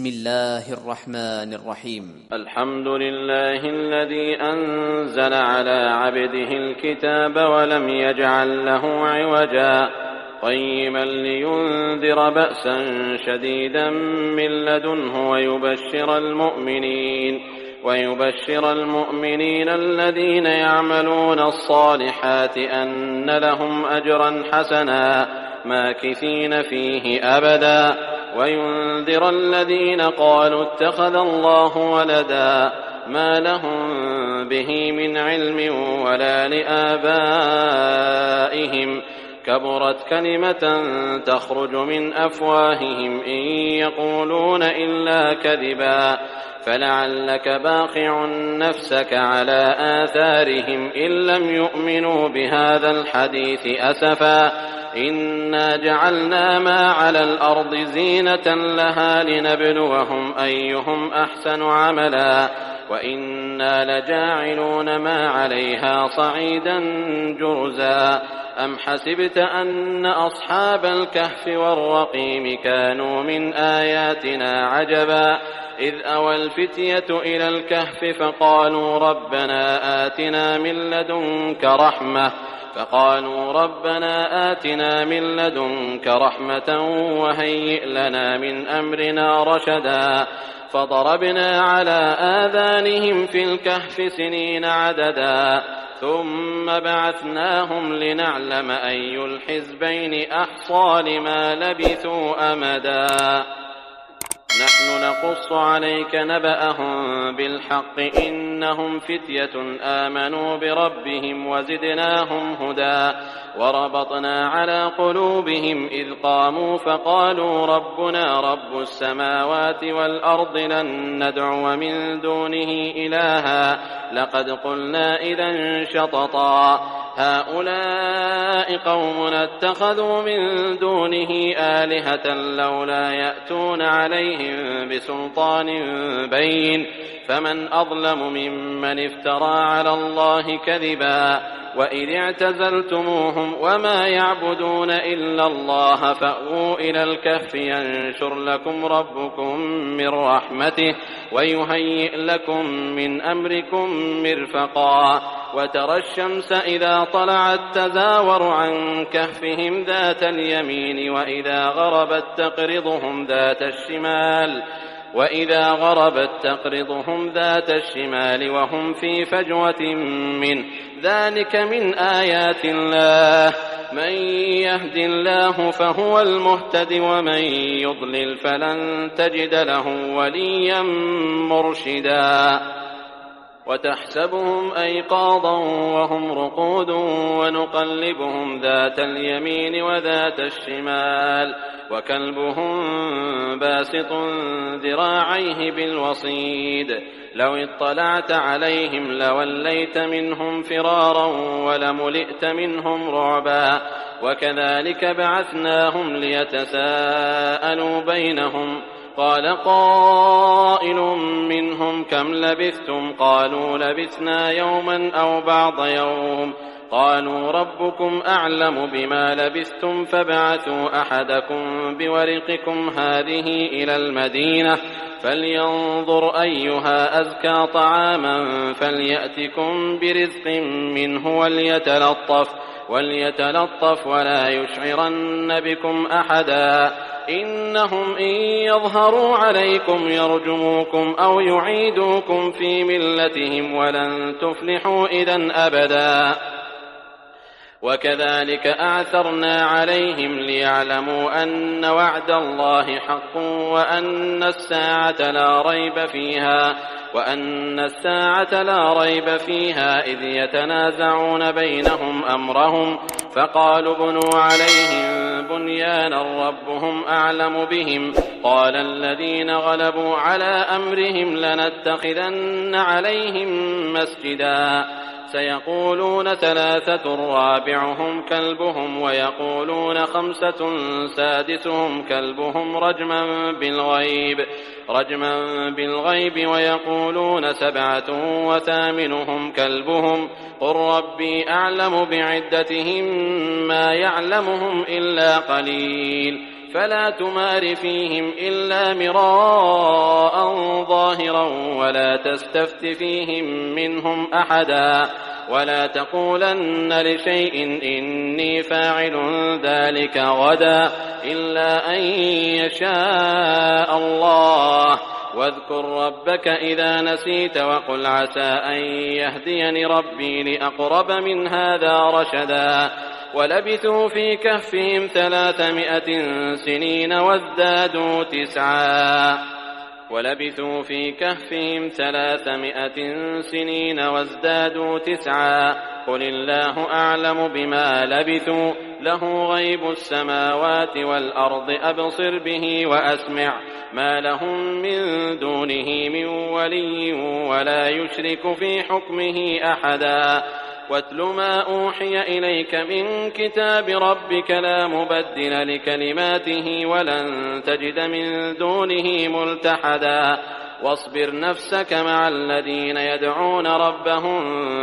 بسم الله الرحمن الرحيم. الحمد لله الذي أنزل على عبده الكتاب ولم يجعل له عوجا قيما لينذر بأسا شديدا من لدنه ويبشر المؤمنين الذين يعملون الصالحات أن لهم أجرا حسنا ماكثين فيه أبدا وينذر الذين قالوا اتخذ الله ولدا ما لهم به من علم ولا لآبائهم كبرت كلمة تخرج من أفواههم إن يقولون إلا كذبا فلعلك باخع نفسك على آثارهم إن لم يؤمنوا بهذا الحديث أسفا إنا جعلنا ما على الأرض زينة لها لنبلوهم أيهم أحسن عملا وإنا لجاعلون ما عليها صعيدا جرزا أم حسبت أن أصحاب الكهف والرقيم كانوا من آياتنا عجبا إذ أوى الفتية إلى الكهف فقالوا ربنا آتنا من لدنك رحمة وهيئ لنا من أمرنا رشدا فضربنا على آذانهم في الكهف سنين عددا ثم بعثناهم لنعلم أي الحزبين أحصى لما لبثوا أمدا نحن نقص عليك نبأهم بالحق إنهم فتية آمنوا بربهم وزدناهم هدى وربطنا على قلوبهم إذ قاموا فقالوا ربنا رب السماوات والأرض لن ندعو من دونه إلها لقد قلنا إذا شططا هؤلاء قومنا اتخذوا من دونه آلهة لولا يأتون عليهم بسلطان بين فمن أظلم ممن افترى على الله كذبا وإذ اعتزلتموهم وما يعبدون إلا الله فأووا إلى الكهف ينشر لكم ربكم من رحمته ويهيئ لكم من أمركم مرفقا وترى الشمس إذا طلعت تزاور عن كهفهم ذات اليمين وإذا غربت تقرضهم ذات الشمال وهم في فجوة منه ذلك من آيات الله من يهد الله فهو المهتد ومن يضلل فلن تجد له وليا مرشدا وتحسبهم أيقاظا وهم رقود ونقلبهم ذات اليمين وذات الشمال وكلبهم باسط ذراعيه بالوصيد لو اطلعت عليهم لوليت منهم فرارا ولملئت منهم رعبا وكذلك بعثناهم ليتساءلوا بينهم قال قائل منهم كم لبثتم قالوا لبثنا يوما أو بعض يوم قالوا ربكم أعلم بما لبثتم فابعثوا أحدكم بورقكم هذه إلى المدينة فلينظر أيها أزكى طعاما فليأتكم برزق منه وليتلطف ولا يشعرن بكم أحدا إنهم إن يظهروا عليكم يرجموكم أو يعيدوكم في ملتهم ولن تفلحوا إذا أبدا وكذلك أعثرنا عليهم ليعلموا أن وعد الله حق وأن الساعة لا ريب فيها إذ يتنازعون بينهم أمرهم فقالوا بنوا عليهم بنيانا ربهم أعلم بهم قال الذين غلبوا على أمرهم لنتخذن عليهم مسجدا سيقولون 3 رابعهم كلبهم ويقولون 5 سادسهم كلبهم رجما بالغيب ويقولون 7 وثامنهم كلبهم قل ربي أعلم بعدتهم ما يعلمهم إلا قليل فلا تمار فيهم إلا مراء ظاهرا ولا تستفت فيهم منهم أحدا ولا تقولن لشيء إني فاعل ذلك غدا إلا أن يشاء الله واذكر ربك إذا نسيت وقل عسى أن يهديني ربي لأقرب من هذا رشدا ولبثوا في كهفهم 300 سنين وازدادوا 9 قل الله أعلم بما لبثوا له غيب السماوات والأرض أبصر به وأسمع ما لهم من دونه من ولي ولا يشرك في حكمه أحدا واتل ما أوحي إليك من كتاب ربك لا مبدل لكلماته ولن تجد من دونه ملتحدا واصبر نفسك مع الذين يدعون ربهم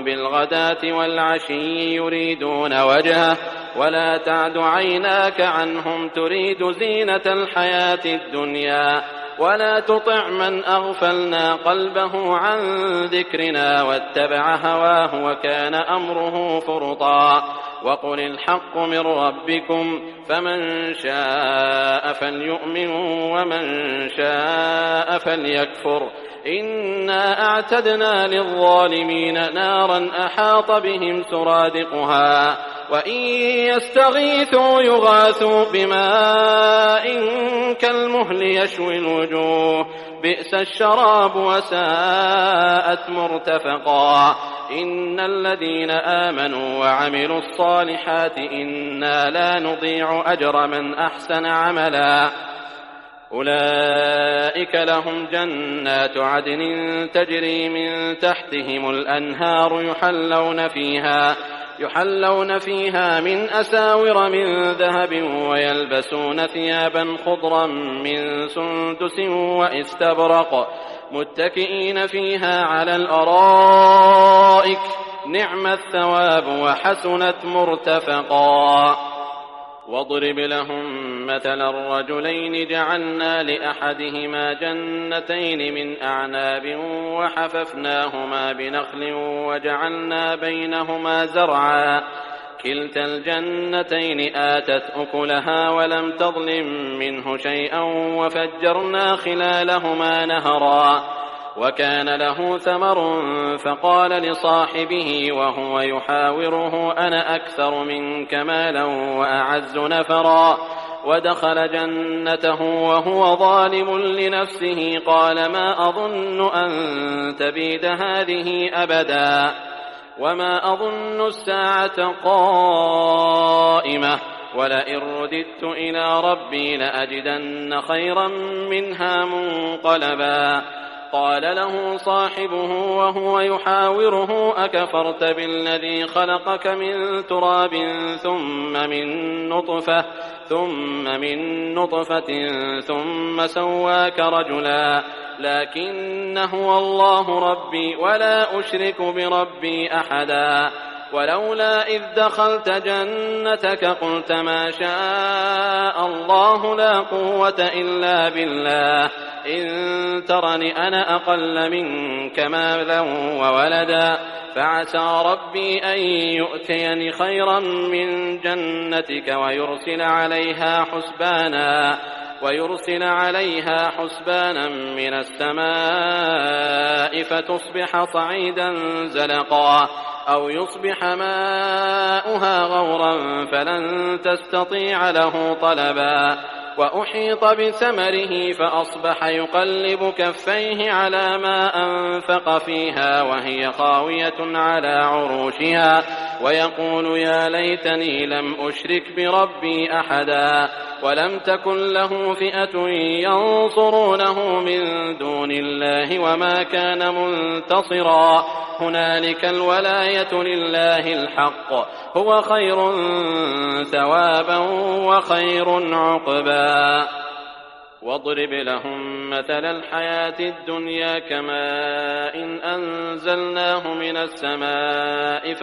بالغداة والعشي يريدون وجهه ولا تعد عيناك عنهم تريد زينة الحياة الدنيا ولا تطع من أغفلنا قلبه عن ذكرنا واتبع هواه وكان أمره فرطا وقل الحق من ربكم فمن شاء فليؤمن ومن شاء فليكفر إنا أعتدنا للظالمين نارا أحاط بهم سرادقها وإن يستغيثوا يغاثوا بماء كالمهل يشوي الوجوه بئس الشراب وساءت مرتفقا إن الذين آمنوا وعملوا الصالحات إنا لا نضيع أجر من أحسن عملا أولئك لهم جنات عدن تجري من تحتهم الأنهار يحلون فيها من أساور من ذهب ويلبسون ثيابا خضرا من سندس واستبرق متكئين فيها على الأرائك نعم الثواب وحسنت مرتفقا واضرب لهم مثلا الرجلين جعلنا لأحدهما جنتين من أعناب وحففناهما بنخل وجعلنا بينهما زرعا كلتا الجنتين آتت أكلها ولم تظلم منه شيئا وفجرنا خلالهما نهرا وكان له ثمر فقال لصاحبه وهو يحاوره أنا أكثر منك مالا وأعز نفرا ودخل جنته وهو ظالم لنفسه قال ما أظن أن تبيد هذه أبدا وما أظن الساعة قائمة ولئن رددت إلى ربي لأجدن خيرا منها منقلبا قال له صاحبه وهو يحاوره أكفرت بالذي خلقك من تراب ثم من نطفة ثم سواك رجلا لكن هو الله ربي ولا أشرك بربي أحدا ولولا إذ دخلت جنتك قلت ما شاء الله لا قوة إلا بالله إن ترني أنا أقل منك مالا وولدا فعسى ربي أن يؤتيني خيرا من جنتك ويرسل عليها حسبانا من السماء فتصبح صعيدا زلقا أو يصبح ماؤها غورا فلن تستطيع له طلبا وأحيط بثمره فأصبح يقلب كفيه على ما أنفق فيها وهي خاوية على عروشها ويقول يا ليتني لم أشرك بربي أحدا ولم تكن له فئة ينصرونه من دون الله وما كان منتصرا هنالك الولاية لله الحق هو خير ثوابا وخير عقبا واضرب لهم مثل الحياة الدنيا كماء إن أنزلناه من السماء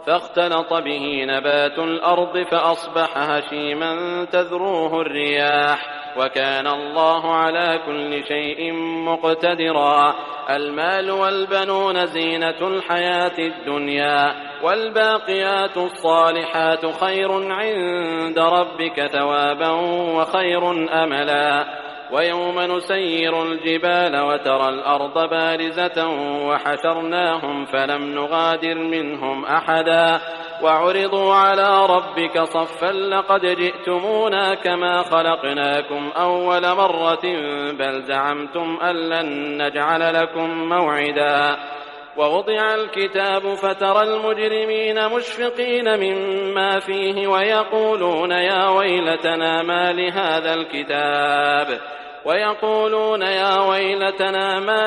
فاختلط به نبات الأرض فأصبح هشيما تذروه الرياح وكان الله على كل شيء مقتدرا. المال والبنون زينة الحياة الدنيا والباقيات الصالحات خير عند ربك ثوابا وخير أملا. ويوم نسير الجبال وترى الأرض بارزة وحشرناهم فلم نغادر منهم أحدا وعرضوا على ربك صفا لقد جئتمونا كما خلقناكم أول مرة بل زعمتم أن لن نجعل لكم موعدا. ووضع الكتاب فترى المجرمين مشفقين مما فيه ويقولون يا ويلتنا ما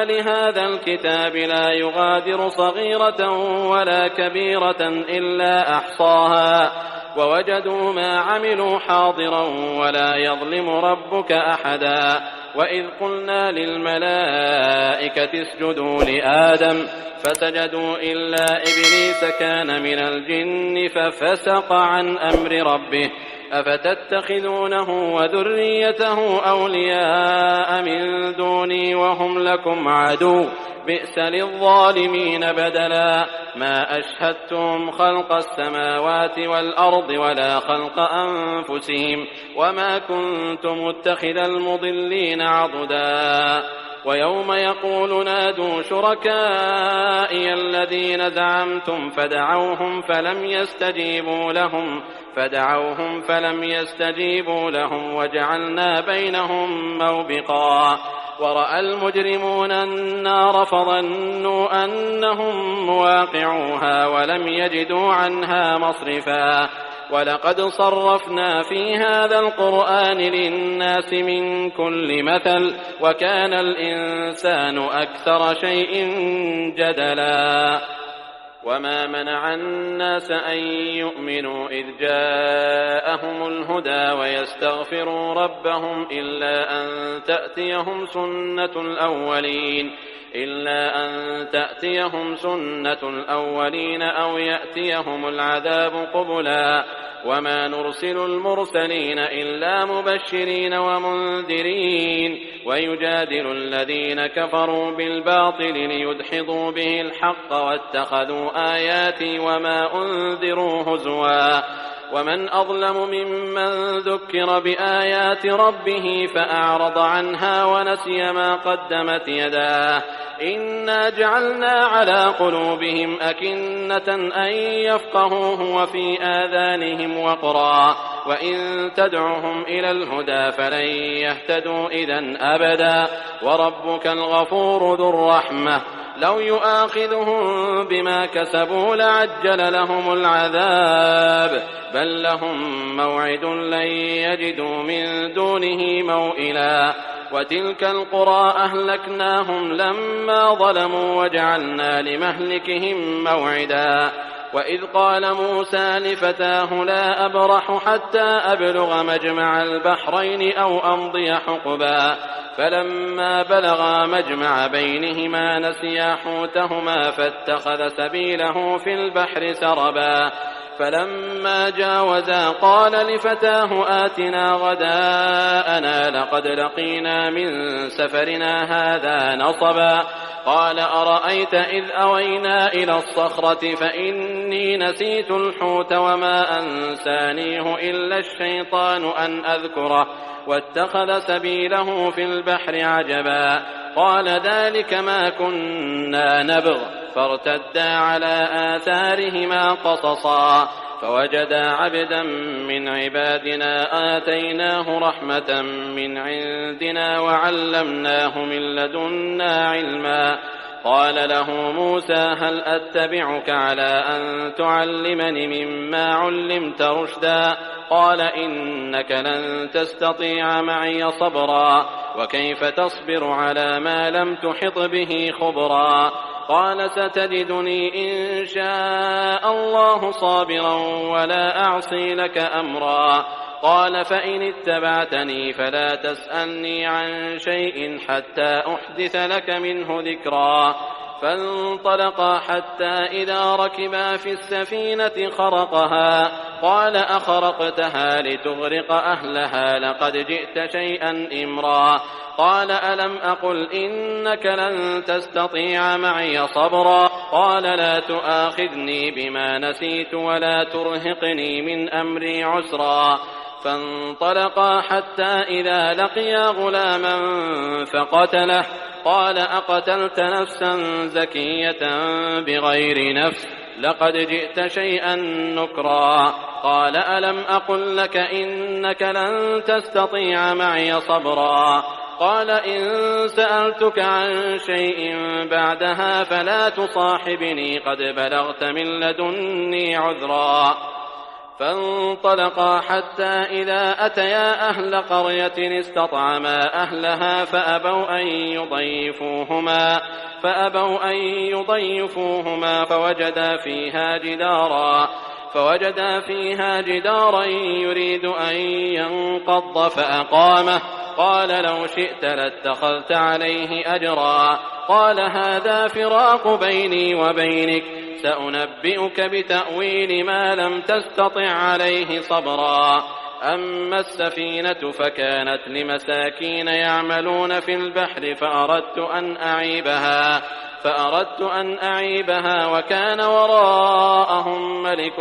لهذا الكتاب لا يغادر صغيرة ولا كبيرة إلا أحصاها ووجدوا ما عملوا حاضرا ولا يظلم ربك أحدا. وإذ قلنا للملائكة اسجدوا لآدم فسجدوا إلا إبليس كان من الجن ففسق عن أمر ربه أفتتخذونه وذريته أولياء من دوني وهم لكم عدو بئس للظالمين بدلا. ما أشهدتم خلق السماوات والأرض ولا خلق أنفسهم وما كنت متخذ المضلين عضدا. ويوم يقول نادوا شركائي الذين زعمتم فدعوهم فلم يستجيبوا لهم وجعلنا بينهم موبقا. ورأى المجرمون النار فظنوا أنهم مواقعوها ولم يجدوا عنها مصرفا. ولقد صرفنا في هذا القرآن للناس من كل مثل وكان الإنسان أكثر شيء جدلا. وما منع الناس أن يؤمنوا إذ جاءهم الهدى ويستغفروا ربهم إلا أن تأتيهم سنة الأولين أو يأتيهم العذاب قبلا. وما نرسل المرسلين إلا مبشرين ومنذرين ويجادل الذين كفروا بالباطل ليدحضوا به الحق واتخذوا آياتي وما أنذروا هزوا. ومن أظلم ممن ذكر بآيات ربه فأعرض عنها ونسي ما قدمت يداه إنا جعلنا على قلوبهم أكنة أن يفقهوه وفي آذانهم وقرا وإن تدعهم إلى الهدى فلن يهتدوا إذن أبدا. وربك الغفور ذو الرحمة لو يؤاخذهم بما كسبوا لعجل لهم العذاب بل لهم موعد لن يجدوا من دونه موئلا. وتلك القرى أهلكناهم لما ظلموا وجعلنا لمهلكهم موعدا. وإذ قال موسى لفتاه لا أبرح حتى أبلغ مجمع البحرين أو أمضي حقبا فلما بلغا مجمع بينهما نسيا حوتهما فاتخذ سبيله في البحر سربا. فلما جاوزا قال لفتاه آتنا غداءنا لقد لقينا من سفرنا هذا نصبا. قال أرأيت إذ أوينا إلى الصخرة فإني نسيت الحوت وما أنسانيه إلا الشيطان أن أذكره واتخذ سبيله في البحر عجبا. قال ذلك ما كنا نبغ فارتدا على آثارهما قصصا فوجدا عبدا من عبادنا آتيناه رحمة من عندنا وعلمناه من لدنا علما. قال له موسى هل أتبعك على أن تعلمني مما علمت رشدا قال إنك لن تستطيع معي صبرا وكيف تصبر على ما لم تحط به خبرا. قال ستجدني إن شاء الله صابرا ولا أعصي لك أمرا. قال فإن اتبعتني فلا تسألني عن شيء حتى أحدث لك منه ذكرا. فانطلقا حتى إذا ركبا في السفينة خرقها قال أخرقتها لتغرق أهلها لقد جئت شيئا إمرا قال ألم أقل إنك لن تستطيع معي صبرا قال لا تؤاخذني بما نسيت ولا ترهقني من أمري عسرا فانطلقا حتى إذا لقيا غلاما فقتله قال أقتلت نفسا زكية بغير نفس لقد جئت شيئا نكرا قال ألم أقل لك إنك لن تستطيع معي صبرا قال إن سألتك عن شيء بعدها فلا تصاحبني قد بلغت من لدني عذرا فانطلقا حتى إذا أتيا أهل قرية استطعما أهلها فأبوا أن يضيفوهما فوجدا فيها جدارا يريد أن ينقض فأقامه قال لو شئت لاتخذت عليه أجرا قال هذا فراق بيني وبينك سأنبئك بتأويل ما لم تستطع عليه صبرا أما السفينة فكانت لمساكين يعملون في البحر فأردت أن أعيبها وكان وراءهم ملك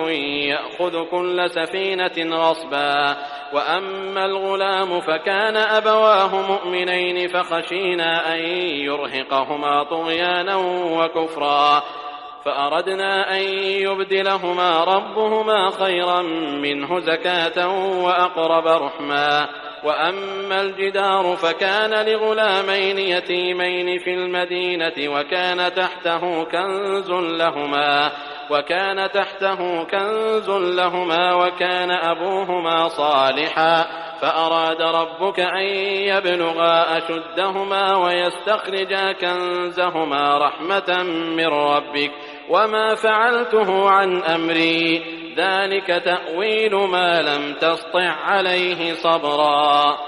يأخذ كل سفينة غصبا وأما الغلام فكان أبواه مؤمنين فخشينا أن يرهقهما طغيانا وكفرا فأردنا أن يبدلهما ربهما خيرا منه زكاة وأقرب رحما وأما الجدار فكان لغلامين يتيمين في المدينة وكان تحته كنز لهما وكان أبوهما صالحا فأراد ربك أن يبلغا أشدهما ويستخرجا كنزهما رحمة من ربك وما فعلته عن أمري ذلك تأويل ما لم تسطع عليه صبرا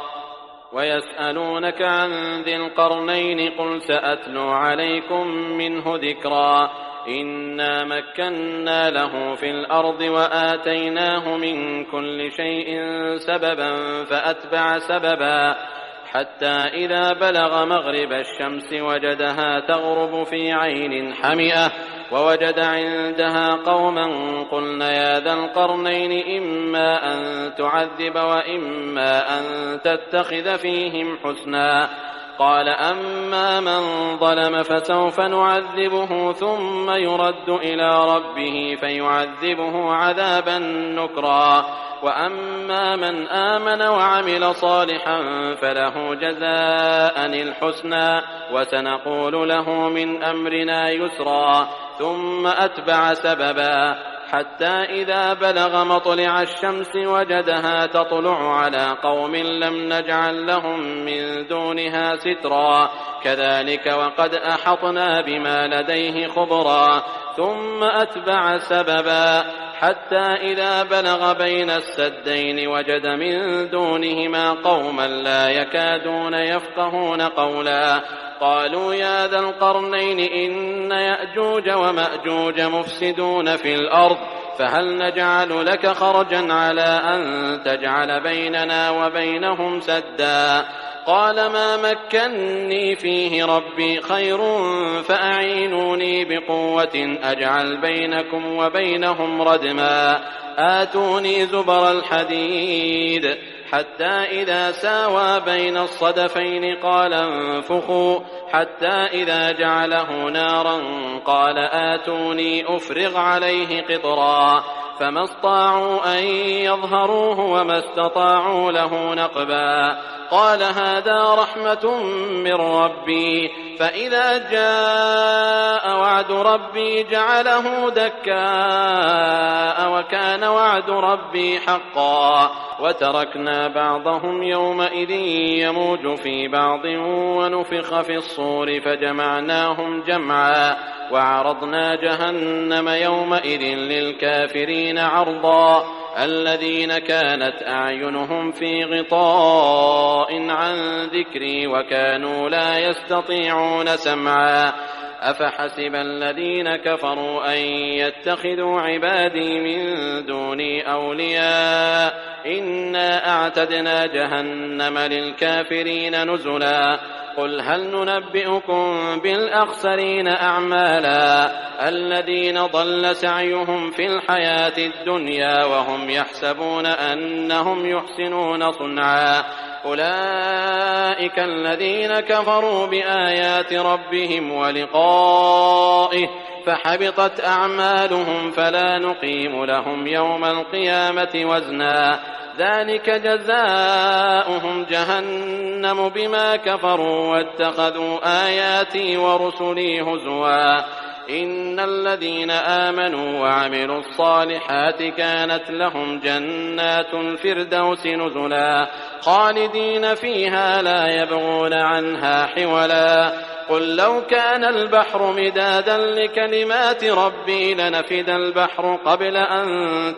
ويسألونك عن ذي القرنين قل سأتلو عليكم منه ذكرا إنا مكنا له في الأرض وآتيناه من كل شيء سببا فأتبع سببا حتى إذا بلغ مغرب الشمس وجدها تغرب في عين حمئة ووجد عندها قوما قلنا يا ذا القرنين إما أن تعذب وإما أن تتخذ فيهم حسنا قال أما من ظلم فسوف نعذبه ثم يرد إلى ربه فيعذبه عذابا نكرا وأما من آمن وعمل صالحا فله جزاء الحسنى وسنقول له من أمرنا يسرا ثم أتبع سببا حتى إذا بلغ مطلع الشمس وجدها تطلع على قوم لم نجعل لهم من دونها سترا كذلك وقد أحطنا بما لديه خبرا ثم أتبع سببا حتى إذا بلغ بين السدين وجد من دونهما قوما لا يكادون يفقهون قولا قالوا يا ذا القرنين إن يأجوج ومأجوج مفسدون في الأرض فهل نجعل لك خرجا على أن تجعل بيننا وبينهم سدا قال ما مكني فيه ربي خير فأعينوني بقوة أجعل بينكم وبينهم ردما آتوني زبر الحديد حتى إذا ساوى بين الصدفين قال انفخوا حتى إذا جعله نارا قال آتوني أفرغ عليه قطرا فما استطاعوا أن يظهروه وما استطاعوا له نقبا قال هذا رحمة من ربي فإذا جاء وعد ربي جعله دكاء وكان وعد ربي حقا وتركنا بعضهم يومئذ يموج في بعض ونفخ في الصور فجمعناهم جمعا وعرضنا جهنم يومئذ للكافرين عرضا الذين كانت أعينهم في غطاء عن ذكري وكانوا لا يستطيعون سمعا أفحسب الذين كفروا أن يتخذوا عبادي من دوني أولياء إنا أعتدنا جهنم للكافرين نزلا قل هل ننبئكم بالأخسرين أعمالا الذين ضل سعيهم في الحياة الدنيا وهم يحسبون أنهم يحسنون صنعا أولئك الذين كفروا بآيات ربهم ولقائه فحبطت أعمالهم فلا نقيم لهم يوم القيامة وزنا ذلك جزاؤهم جهنم بما كفروا واتخذوا آياتي ورسلي هزوا إن الذين آمنوا وعملوا الصالحات كانت لهم جنات الفردوس نزلا خالدين فيها لا يبغون عنها حولا قل لو كان البحر مدادا لكلمات ربي لنفد البحر قبل أن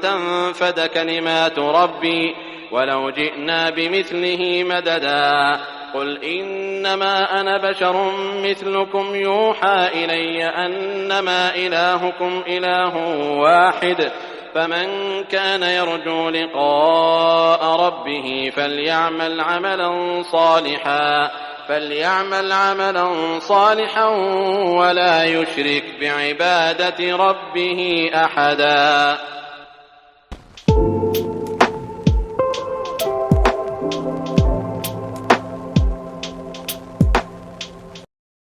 تنفد كلمات ربي ولو جئنا بمثله مددا قل إنما أنا بشر مثلكم يوحى إلي أنما إلهكم إله واحد فمن كان يرجو لقاء ربه فليعمل عملا صالحا ولا يشرك بعبادة ربه أحدا.